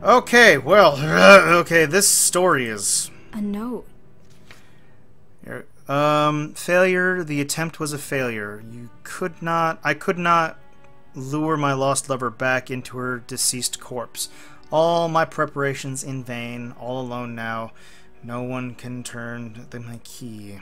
Okay, well, okay, this story is... A note. Failure. The attempt was a failure. I could not lure my lost lover back into her deceased corpse. All my preparations in vain, all alone now. No one can turn my key.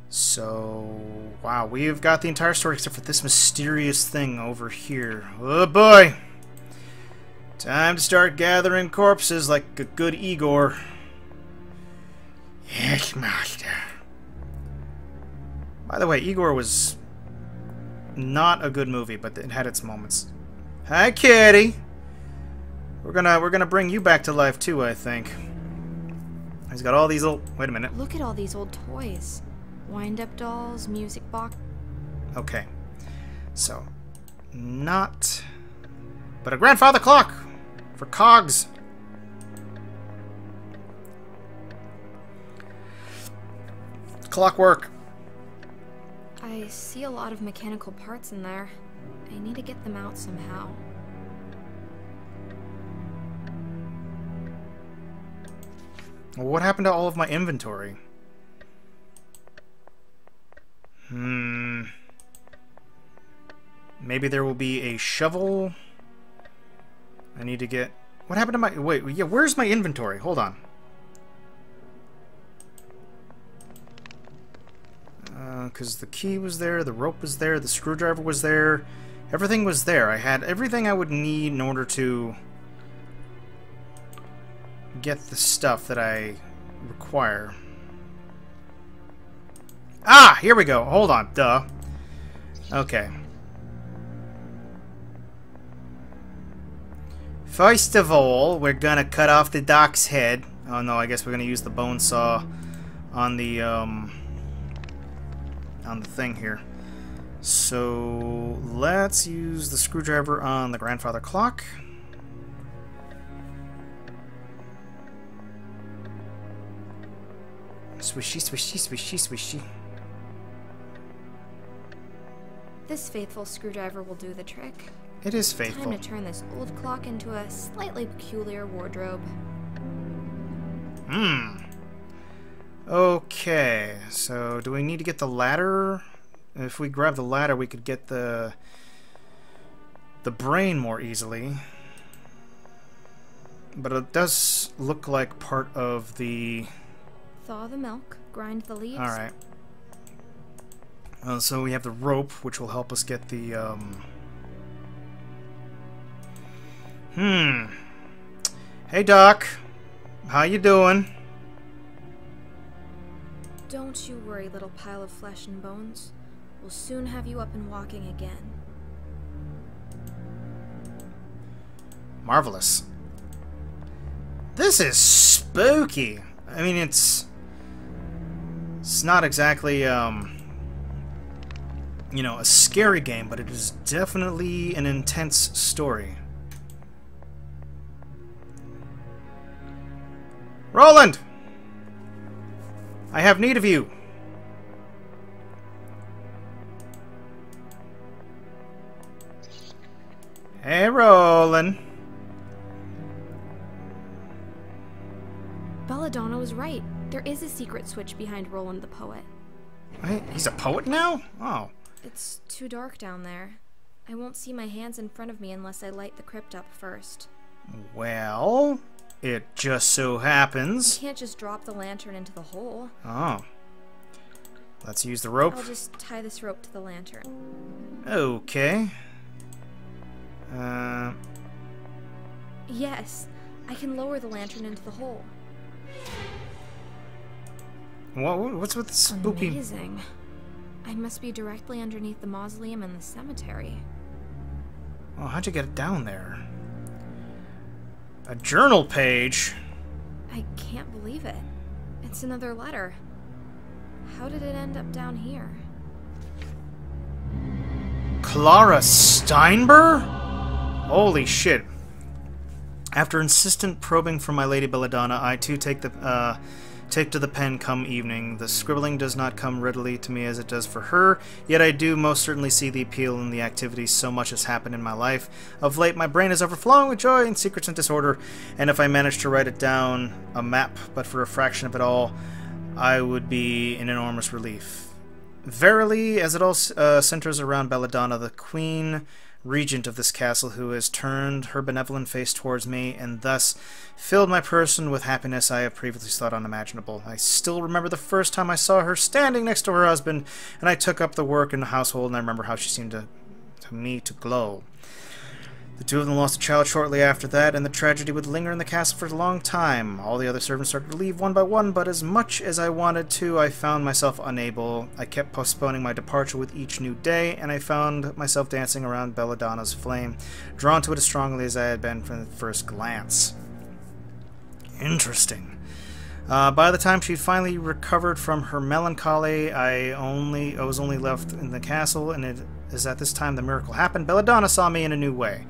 So, wow, we've got the entire story except for this mysterious thing over here. Oh boy! Time to start gathering corpses like a good Igor. Yes, master. By the way, Igor was not a good movie, but it had its moments. Hi, kitty. We're gonna bring you back to life too, I think. He's got all these old... Wait a minute. Look at all these old toys. Wind-up dolls, music box. Okay. So, not... but a grandfather clock! For cogs. Clockwork. I see a lot of mechanical parts in there. I need to get them out somehow. Well, what happened to all of my inventory? Maybe there will be a shovel. I need to get... What happened to my... Wait, yeah, where's my inventory? Hold on. Because the key was there, the rope was there, the screwdriver was there. Everything was there. I had everything I would need in order to get the stuff that I require. Ah! Here we go. Hold on. Duh. Okay. First of all, we're gonna cut off the doc's head. Oh no, I guess we're gonna use the bone saw on the thing here. So let's use the screwdriver on the grandfather clock. Swishy, swishy, swishy, swishy. This faithful screwdriver will do the trick. It is faithful. Time to turn this old clock into a slightly peculiar wardrobe. Okay, so do we need to get the ladder? If we grab the ladder, we could get the brain more easily. But it does look like part of the... Thaw the milk, grind the leaves. Alright. So we have the rope, which will help us get the... Hey, Doc. How you doing? Don't you worry, little pile of flesh and bones. We'll soon have you up and walking again. Marvelous. This is spooky. I mean, it's not exactly, you know, a scary game, but it is definitely an intense story. Roland! I have need of you. Hey, Roland. Belladonna was right. There is a secret switch behind Roland the poet. Wait, he's a poet now? Oh. It's too dark down there. I won't see my hands in front of me unless I light the crypt up first. Well, it just so happens... I can't just drop the lantern into the hole. Oh. Let's use the rope. I'll just tie this rope to the lantern. Okay. Yes, I can lower the lantern into the hole. What's with the spooky... Amazing. I must be directly underneath the mausoleum and the cemetery. Oh, how'd you get it down there? A journal page? I can't believe it. It's another letter. How did it end up down here? Clara Steinber? Holy shit. After insistent probing from my lady Belladonna, I too take the take to the pen come evening. The scribbling does not come readily to me as it does for her, yet I do most certainly see the appeal in the activity. So much has happened in my life. Of late, my brain is overflowing with joy and secrets and disorder, and if I managed to write it down, a map, but for a fraction of it all, I would be in enormous relief. Verily, as it all centers around Belladonna, the queen regent of this castle, who has turned her benevolent face towards me and thus filled my person with happiness I have previously thought unimaginable. I still remember the first time I saw her standing next to her husband, and I took up the work in the household, and I remember how she seemed to me to glow. The two of them lost a child shortly after that, and the tragedy would linger in the castle for a long time. All the other servants started to leave one by one, but as much as I wanted to, I found myself unable. I kept postponing my departure with each new day, and I found myself dancing around Belladonna's flame, drawn to it as strongly as I had been from the first glance. Interesting. By the time she'd finally recovered from her melancholy, I was only left in the castle, and it is at this time the miracle happened. Belladonna saw me in a new way.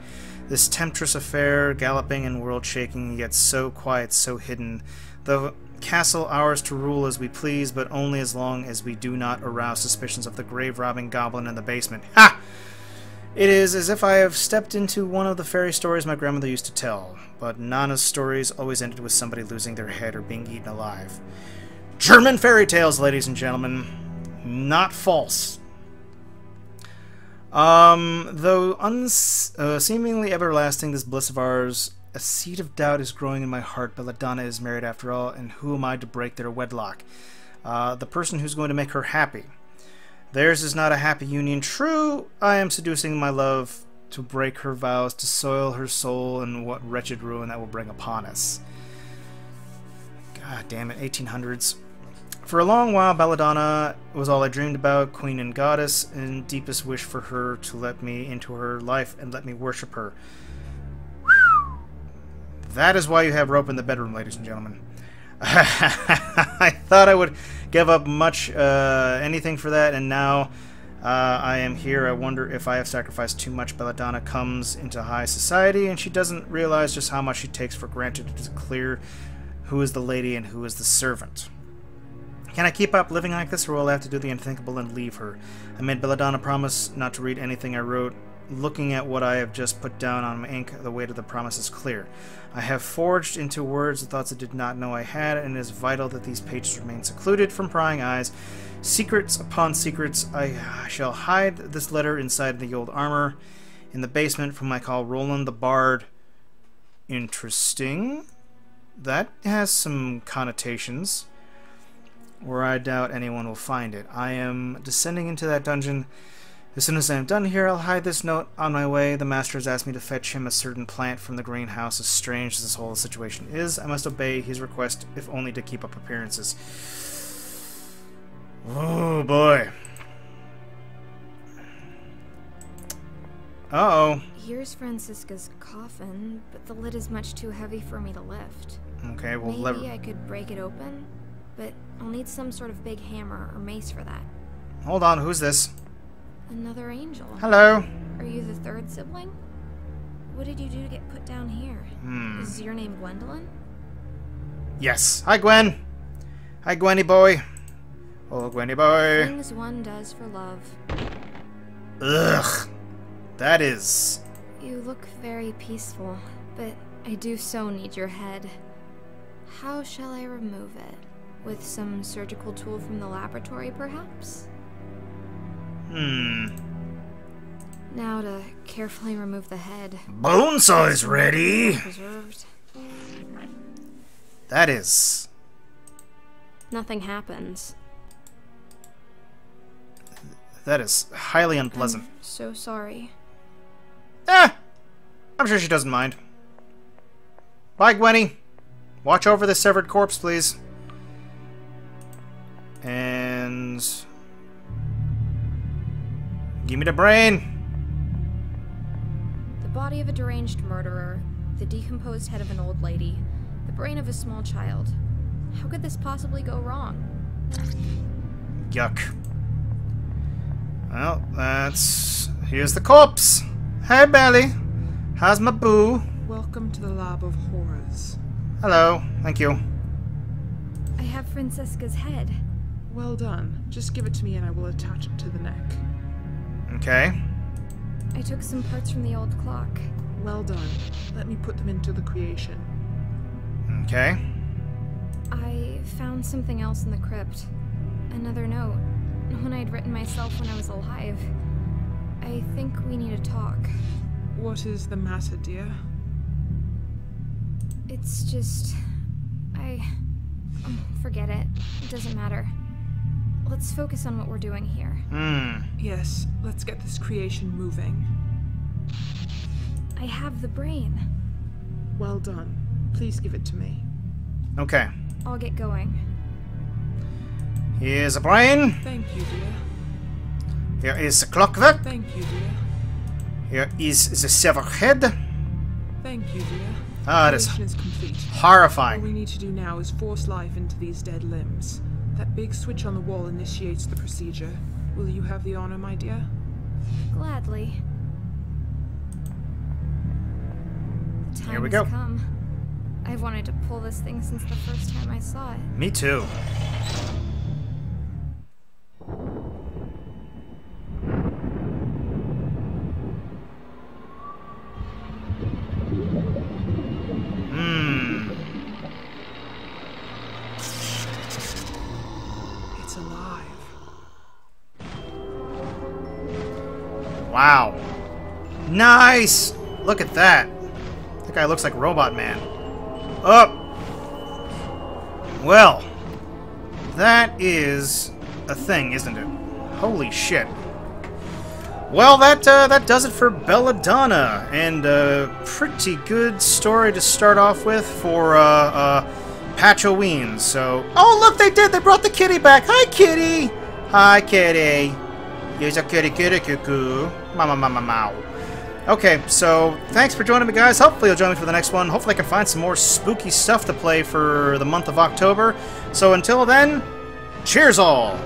This temptress affair, galloping and world-shaking, yet so quiet, so hidden. The castle ours to rule as we please, but only as long as we do not arouse suspicions of the grave-robbing goblin in the basement. Ha! It is as if I have stepped into one of the fairy stories my grandmother used to tell, but Nana's stories always ended with somebody losing their head or being eaten alive. German fairy tales, ladies and gentlemen. Not false. Though seemingly everlasting, this bliss of ours, a seed of doubt is growing in my heart. Belladonna is married after all, and who am I to break their wedlock? The person who's going to make her happy. Theirs is not a happy union. True, I am seducing my love to break her vows, to soil her soul, and what wretched ruin that will bring upon us. God damn it, 1800s. For a long while, Belladonna was all I dreamed about, queen and goddess, and deepest wish for her to let me into her life and let me worship her. That is why you have rope in the bedroom, ladies and gentlemen. I thought I would give up anything for that, and now I am here. I wonder if I have sacrificed too much. Belladonna comes into high society, and she doesn't realize just how much she takes for granted. It is clear who is the lady and who is the servant. Can I keep up living like this, or will I have to do the unthinkable and leave her? I made Belladonna promise not to read anything I wrote. Looking at what I have just put down on my ink, the weight of the promise is clear. I have forged into words the thoughts I did not know I had, and it is vital that these pages remain secluded from prying eyes. Secrets upon secrets. I shall hide this letter inside the old armor in the basement, whom I call Roland the Bard. Interesting. That has some connotations, where I doubt anyone will find it. I am descending into that dungeon. As soon as I am done here, I'll hide this note on my way. The master has asked me to fetch him a certain plant from the greenhouse. As strange as this whole situation is, I must obey his request, if only to keep up appearances. Oh, boy. Uh-oh. Here's Francisca's coffin, but the lid is much too heavy for me to lift. Okay, well, maybe I could break it open, but I'll need some sort of big hammer or mace for that. Hold on, who's this? Another angel. Hello. Are you the third sibling? What did you do to get put down here? Is your name Gwendolyn? Yes. Hi, Gwen. Hi, Gwenny boy. Oh, Gwenny boy. Things one does for love. Ugh. That is... You look very peaceful, but I do so need your head. How shall I remove it? With some surgical tool from the laboratory, perhaps? Now to carefully remove the head. Bone saw is ready. Preserved. That is... Nothing happens. That is highly unpleasant. I'm so sorry. I'm sure she doesn't mind. Bye, Gwenny. Watch over the severed corpse, please. And... give me the brain. The body of a deranged murderer, the decomposed head of an old lady, the brain of a small child. How could this possibly go wrong? Yuck. Well, here's the corpse. Hey, Belly. How's my boo? Welcome to the Lab of Horrors. Hello. Thank you. I have Francesca's head. Well done. Just give it to me and I will attach it to the neck. Okay. I took some parts from the old clock. Well done. Let me put them into the creation. Okay. I found something else in the crypt. Another note. One I'd written myself when I was alive. I think we need to talk. What is the matter, dear? It's just... forget it. It doesn't matter. Let's focus on what we're doing here. Yes, let's get this creation moving. I have the brain. Well done. Please give it to me. Okay. I'll get going. Here's a brain. Thank you, dear. Here is the clockwork. Thank you, dear. Here is the severed head. Thank you, dear. Ah, it The is creation is complete. All horrifying. we need to do now is force life into these dead limbs. That big switch on the wall initiates the procedure. Will you have the honor, my dear? Gladly. The time Here we has go. come. I've wanted to pull this thing since the first time I saw it. Me too. It's alive. Wow. Nice! Look at that. That guy looks like Robot Man. Up! Well, that is a thing, isn't it? Holy shit. Well, that does it for Belladonna, and a pretty good story to start off with for Patchoween. So, oh look, they did! They brought the kitty back. Hi, kitty. Hi, kitty. Here's a kitty, kitty, cuckoo. Mama, mama, mow. Okay, so thanks for joining me, guys. Hopefully you'll join me for the next one. Hopefully I can find some more spooky stuff to play for the month of October. So until then, cheers all!